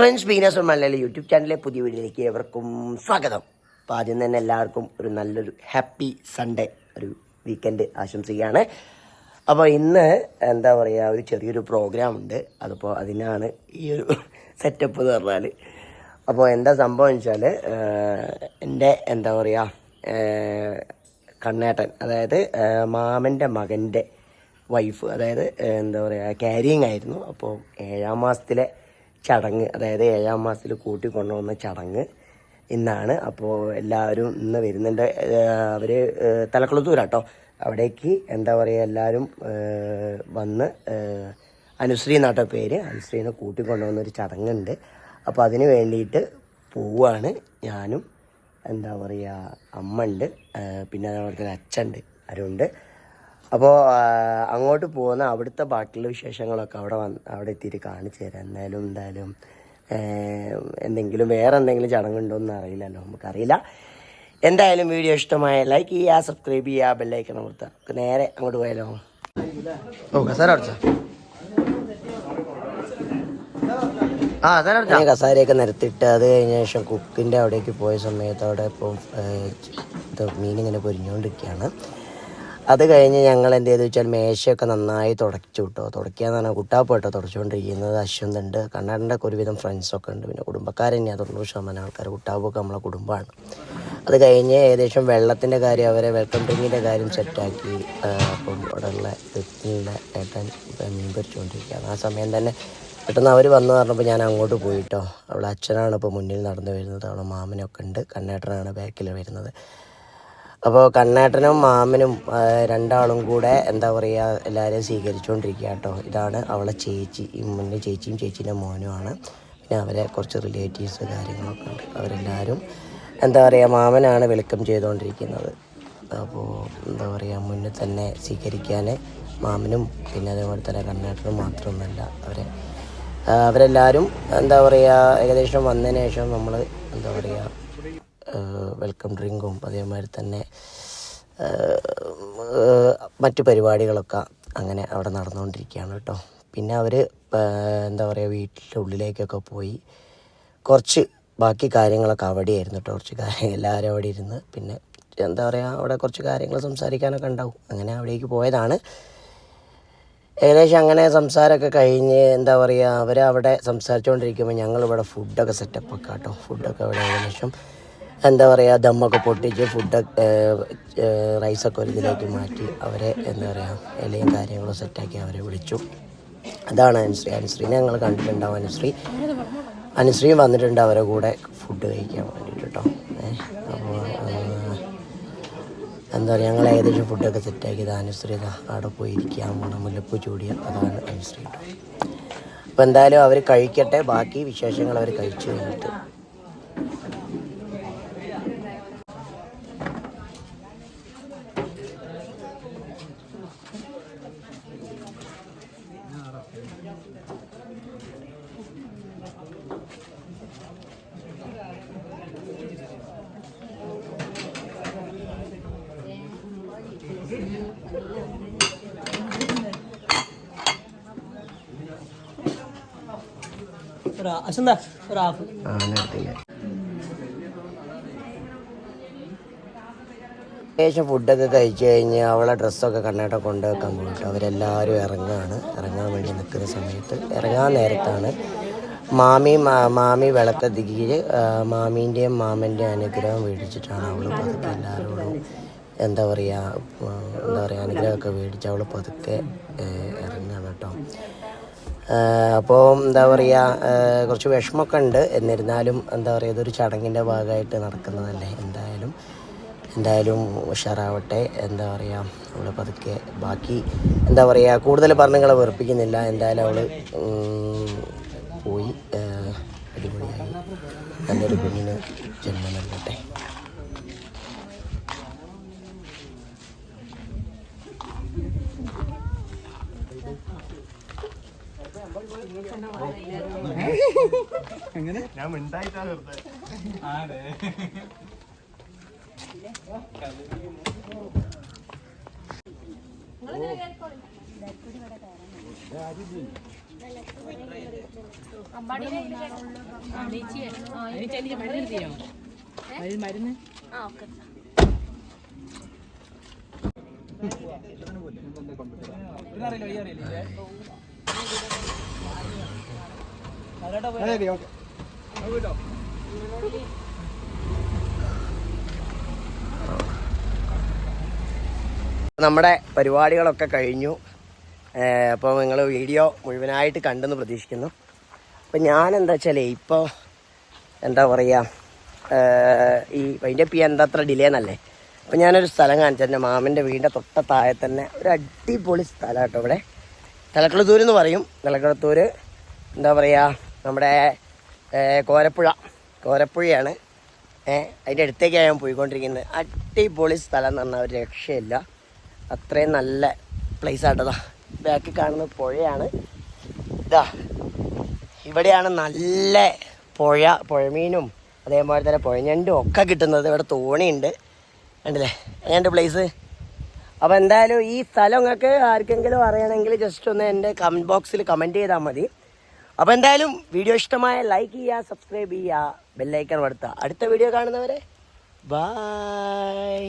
Friends ബീനസ് Malayali YouTube ചാനലിലെ പുതിയ വീഡിയോയിലേക്ക് ഏവർക്കും സ്വാഗതം. അപ്പോൾ ആദ്യം തന്നെ എല്ലാവർക്കും ഒരു നല്ലൊരു ഹാപ്പി സൺഡേ, ഒരു വീക്കെൻഡ് ആശംസിക്കുകയാണ്. അപ്പോൾ ഇന്ന് എന്താ പറയുക, ഒരു ചെറിയൊരു പ്രോഗ്രാം ഉണ്ട്. അതിപ്പോൾ അതിനാണ് ഈ ഒരു സെറ്റപ്പ് എന്ന് പറഞ്ഞാൽ. അപ്പോൾ എന്താ സംഭവം എന്ന് വെച്ചാൽ, എൻ്റെ എന്താ പറയുക കണ്ണേട്ടൻ, അതായത് മാമൻ്റെ മകൻ്റെ വൈഫ്, അതായത് എന്താ പറയുക ക്യാരിയിങ് ആയിരുന്നു. അപ്പോൾ 7ാം മാസത്തിലെ ചടങ്ങ്, അതായത് 7ാം മാസത്തിൽ കൂട്ടിക്കൊണ്ടുവന്ന ചടങ്ങ് ഇന്നാണ്. അപ്പോൾ എല്ലാവരും ഇന്ന് വരുന്നുണ്ട്. അവർ തലക്കുളത്തൂരാട്ടോ. അവിടേക്ക് എന്താ പറയുക എല്ലാവരും വന്ന്, അനുശ്രീ എന്നാട്ടോ പേര്, അനുശ്രീനെ കൂട്ടിക്കൊണ്ടുവന്നൊരു ചടങ്ങുണ്ട്. അപ്പോൾ അതിന് വേണ്ടിയിട്ട് പോവുകയാണ്. ഞാനും എന്താ പറയുക അമ്മ ഉണ്ട്, പിന്നെ അതേപോലെ തന്നെ അച്ഛനുണ്ട്, അരുണ്ട്. അപ്പോൾ അങ്ങോട്ട് പോകുന്ന അവിടുത്തെ ബാക്കിയുള്ള വിശേഷങ്ങളൊക്കെ അവിടെ എത്തിയിട്ട് കാണിച്ചു തരാം. എന്തായാലും വേറെ എന്തെങ്കിലും ചടങ്ങുണ്ടോയെന്ന് അറിയില്ലല്ലോ, നമുക്കറിയില്ല. എന്തായാലും വീഡിയോ ഇഷ്ടമായ ലൈക്ക് ചെയ്യുക, സബ്സ്ക്രൈബ് ചെയ്യുക, ബെല്ലൈക്കൺ അമർത്തുക. നമുക്ക് നേരെ അങ്ങോട്ട് പോയാലോ. കസാരയൊക്കെ നിരത്തിയിട്ട് അത് കഴിഞ്ഞ ശേഷം കുക്കിൻ്റെ അവിടേക്ക് പോയ സമയത്ത് അവിടെ ഇപ്പോൾ മീനിങ്ങനെ പൊരിഞ്ഞുകൊണ്ടിരിക്കുകയാണ്. അത് കഴിഞ്ഞ് ഞങ്ങൾ എന്ത് ചെയ്തു വെച്ചാൽ മേശയൊക്കെ നന്നായി തുടച്ചു കിട്ടോ. തുടയ്ക്കാന്ന് പറഞ്ഞാൽ കുട്ടാപ്പോട്ടോ തുടച്ചുകൊണ്ടിരിക്കുന്നത്. അശ്വന്തുണ്ട്, കണ്ണാടിൻ്റെ ഒക്കെ ഒരുവിധം ഫ്രണ്ട്സൊക്കെ ഉണ്ട്, പിന്നെ കുടുംബക്കാർ തന്നെയാണ് 90% ആൾക്കാർ. കുട്ടാപ്പൊക്കെ നമ്മളെ കുടുംബമാണ്. അത് കഴിഞ്ഞ് ഏകദേശം വെള്ളത്തിൻ്റെ കാര്യം, അവരെ വെൽക്കം ഡ്രിങ്കിൻ്റെ കാര്യം സെറ്റാക്കി. അപ്പം അവിടെ ഉള്ള തെറ്റിനുള്ള ഏട്ടൻ മീൻ പൊരിച്ചുകൊണ്ടിരിക്കുകയാണ്. ആ സമയം തന്നെ പെട്ടെന്ന് അവർ വന്നു പറഞ്ഞപ്പോൾ ഞാൻ അങ്ങോട്ട് പോയിട്ടോ. അവളെ അച്ഛനാണ് ഇപ്പോൾ മുന്നിൽ നടന്നു വരുന്നത്, അവളെ മാമനൊക്കെ ഉണ്ട്, കണ്ണേട്ടനാണ് ബാക്കിൽ വരുന്നത്. അപ്പോൾ കണ്ണേട്ടനും മാമനും രണ്ടാളും കൂടെ എന്താ പറയുക എല്ലാവരെയും സ്വീകരിച്ചുകൊണ്ടിരിക്കുക കേട്ടോ. ഇതാണ് അവളെ ചേച്ചി, ഈ മുന്നിൽ ചേച്ചിയും ചേച്ചീൻ്റെ മോനുമാണ്. പിന്നെ അവരെ കുറച്ച് റിലേറ്റീവ്സ് കാര്യങ്ങളൊക്കെ ഉണ്ട്. അവരെല്ലാവരും എന്താ പറയുക മാമനാണ് വെൽക്കം ചെയ്തുകൊണ്ടിരിക്കുന്നത്. അപ്പോൾ എന്താ പറയുക മുന്നിൽ തന്നെ സ്വീകരിക്കാൻ മാമനും പിന്നെ അതേപോലെ തന്നെ കണ്ണേട്ടനും മാത്രമൊന്നുമല്ല, അവരെല്ലാവരും എന്താ പറയുക ഏകദേശം വന്നതിന് ശേഷം നമ്മൾ എന്താ പറയുക വെൽക്കം ഡ്രിങ്കും അതേമാതിരി തന്നെ മറ്റു പരിപാടികളൊക്കെ അങ്ങനെ അവിടെ നടന്നുകൊണ്ടിരിക്കുകയാണ് കേട്ടോ. പിന്നെ അവർ എന്താ പറയുക വീട്ടിൻ്റെ ഉള്ളിലേക്കൊക്കെ പോയി കുറച്ച് ബാക്കി കാര്യങ്ങളൊക്കെ അവിടെയായിരുന്നു കേട്ടോ. കുറച്ച് കാര്യങ്ങൾ എല്ലാവരും അവിടെ ഇരുന്ന് പിന്നെ എന്താ പറയുക അവിടെ കുറച്ച് കാര്യങ്ങൾ സംസാരിക്കാനൊക്കെ ഉണ്ടാവും. അങ്ങനെ അവിടേക്ക് പോയതാണ്. ഏകദേശം അങ്ങനെ സംസാരമൊക്കെ കഴിഞ്ഞ് എന്താ പറയുക അവരവിടെ സംസാരിച്ചുകൊണ്ടിരിക്കുമ്പോൾ ഞങ്ങളിവിടെ ഫുഡൊക്കെ സെറ്റപ്പൊക്കെ കേട്ടോ. ഫുഡൊക്കെ അവിടെ ഏകദേശം എന്താ പറയുക ദമ്മൊക്കെ പൊട്ടിച്ച് ഫുഡൊക്കെ റൈസൊക്കെ ഒരു ഇതിലേക്ക് മാറ്റി അവരെ എന്താ പറയുക ഇലയും കാര്യങ്ങളും സെറ്റാക്കി അവരെ വിളിച്ചു. അതാണ് അനുശ്രീനെ ഞങ്ങൾ കണ്ടിട്ടുണ്ടാവും. അനുശ്രീയും വന്നിട്ടുണ്ട് അവരെ കൂടെ ഫുഡ് കഴിക്കാൻ വേണ്ടിയിട്ട് കേട്ടോ. അപ്പോൾ എന്താ പറയുക ഞങ്ങൾ ഏകദേശം ഫുഡൊക്കെ സെറ്റാക്കിയത് അനുശ്രീ അവിടെ പോയി ഇരിക്കാൻ പോകണം, മുല്ലപ്പൂ ചൂടിയ അതാണ് അനുശ്രീ കേട്ടോ. അപ്പോൾ എന്തായാലും അവർ കഴിക്കട്ടെ, ബാക്കി വിശേഷങ്ങൾ അവർ കഴിച്ചു കഴിഞ്ഞിട്ട് ശേഷം ഫുഡൊക്കെ കഴിച്ച് കഴിഞ്ഞ് അവളെ ഡ്രസ്സൊക്കെ കണ്ണേട്ടൊക്കെ കൊണ്ടുവെക്കാൻ പോയിട്ട് അവരെല്ലാവരും ഇറങ്ങാൻ വേണ്ടി നിൽക്കുന്ന സമയത്ത് ഇറങ്ങാൻ നേരത്താണ് മാമി വിളക്കത്തിക്ക് മാമീൻ്റെയും മാമൻ്റെയും അനുഗ്രഹം മേടിച്ചിട്ടാണ് അവൾ പതുക്കെ എല്ലാവരോടും എന്താ പറയുക അനുഗ്രഹമൊക്കെ മേടിച്ച് അവൾ പതുക്കെ ഇറങ്ങുകയാണ് കേട്ടോ. അപ്പോൾ എന്താ പറയുക കുറച്ച് വിഷമമൊക്കെ ഉണ്ട്. എന്നിരുന്നാലും എന്താ പറയുക ഇതൊരു ചടങ്ങിൻ്റെ ഭാഗമായിട്ട് നടക്കുന്നതല്ലേ. എന്തായാലും ഉഷാറാവട്ടെ. എന്താ പറയുക അവൾ പതുക്കെ ബാക്കി എന്താ പറയുക കൂടുതൽ പറഞ്ഞങ്ങളെ വെറുപ്പിക്കുന്നില്ല. എന്തായാലും അവൾ പോയി അടിപൊളിയായി നല്ലൊരു കുഞ്ഞിന് ജന്മം നൽകട്ടെ. ഞാൻ മിണ്ടായിട്ടാണ് മരുന്ന് നമ്മുടെ പരിപാടികളൊക്കെ കഴിഞ്ഞു. അപ്പോൾ നിങ്ങൾ വീഡിയോ മുഴുവനായിട്ട് കണ്ടെന്ന് പ്രതീക്ഷിക്കുന്നു. അപ്പോൾ ഞാൻ എന്താ വെച്ചാൽ ഇപ്പോൾ എന്താ പറയുക, ഈ വൈൻഡപ്പ് ചെയ്യാൻ എന്താ അത്ര ഡിലേ എന്നല്ലേ. അപ്പോൾ ഞാനൊരു സ്ഥലം കാണിച്ചു. എൻ്റെ മാമൻ്റെ വീടിൻ്റെ തൊട്ട താഴെ തന്നെ ഒരു അടിപൊളി സ്ഥലം കേട്ടോ. ഇവിടെ തലക്കുളത്തൂർ എന്ന് പറയും. തലക്കുളത്തൂർ എന്താ പറയുക, നമ്മുടെ കോരപ്പുഴയാണ്. അതിൻ്റെ അടുത്തേക്കാണ് ഞാൻ പോയിക്കൊണ്ടിരിക്കുന്നത്. അടിപൊളി സ്ഥലം എന്ന് പറഞ്ഞാൽ ഒരു രക്ഷയില്ല. അത്രയും നല്ല പ്ലേസ് ആട്ടതാ. ബാക്കിൽ കാണുന്ന പുഴയാണ്. ഇതാ ഇവിടെയാണ് നല്ല പുഴമീനും അതേപോലെ തന്നെ പുഴഞ്ഞണ്ടും ഒക്കെ കിട്ടുന്നത്. ഇവിടെ തോണിയുണ്ട്, കണ്ടില്ലേ അങ്ങനത്തെ പ്ലേസ്. അപ്പോൾ എന്തായാലും ഈ സ്ഥലം നിങ്ങൾക്ക് ആർക്കെങ്കിലും അറിയണമെങ്കിൽ ജസ്റ്റ് ഒന്ന് എൻ്റെ കമൻറ്റ് ബോക്സിൽ കമൻറ്റ് ചെയ്താൽ മതി. അപ്പോൾ എന്തായാലും വീഡിയോ ഇഷ്ടമായ ലൈക്ക് ചെയ്യുക, സബ്സ്ക്രൈബ് ചെയ്യുക, ബെല്ലൈക്കൺ കൊടുത്തുക. അടുത്ത വീഡിയോ കാണുന്നവരെ ബൈ.